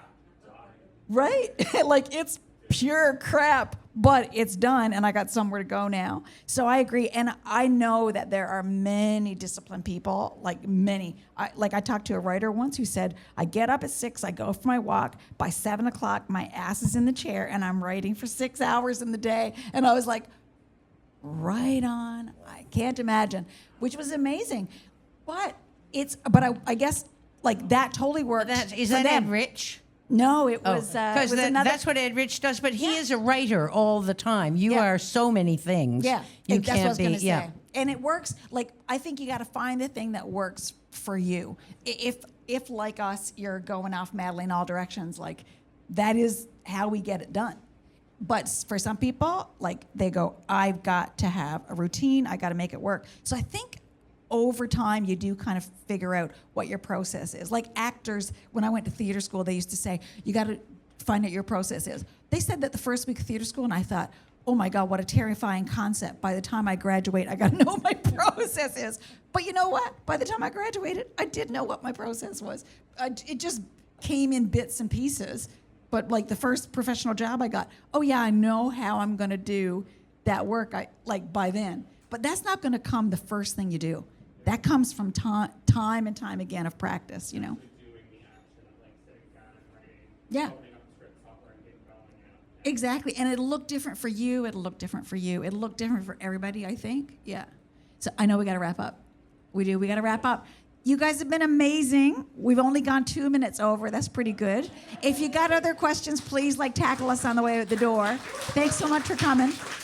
Right? It's pure crap, but it's done and I got somewhere to go now. So I agree. And I know that there are many disciplined people, like many. I talked to a writer once who said, I get up at 6, I go for my walk. By 7 o'clock, my ass is in the chair and I'm writing for 6 hours in the day. And I was like, right on. I can't imagine, which was amazing. But I guess like that totally worked. Is for that them. Ed Rich? No, it was Because another. that's what Ed Rich does, but he is a writer all the time. You Yeah. are so many things. Yeah, You that's what I can't was going to be. Yeah. say. And it works. Like I think you got to find the thing that works for you. If like us, you're going off madly in all directions. Like that is how we get it done. But for some people, like they go, I've got to have a routine. I got to make it work. So I think over time, you do kind of figure out what your process is. Like actors, when I went to theater school, they used to say, you got to find out your process is. They said that the first week of theater school, and I thought, oh my God, what a terrifying concept. By the time I graduate, I got to know what my process is. But you know what? By the time I graduated, I did know what my process was. It just came in bits and pieces. But like the first professional job I got, oh yeah, I know how I'm going to do that work by then. But that's not going to come the first thing you do. That comes from time and time again of practice, you know. Yeah. Exactly. And it'll look different for you. It'll look different for you. It'll look different for everybody, I think. Yeah. So I know we got to wrap up. We do. We got to wrap up. You guys have been amazing. We've only gone 2 minutes over. That's pretty good. If you got other questions, please tackle us on the way out the door. Thanks so much for coming.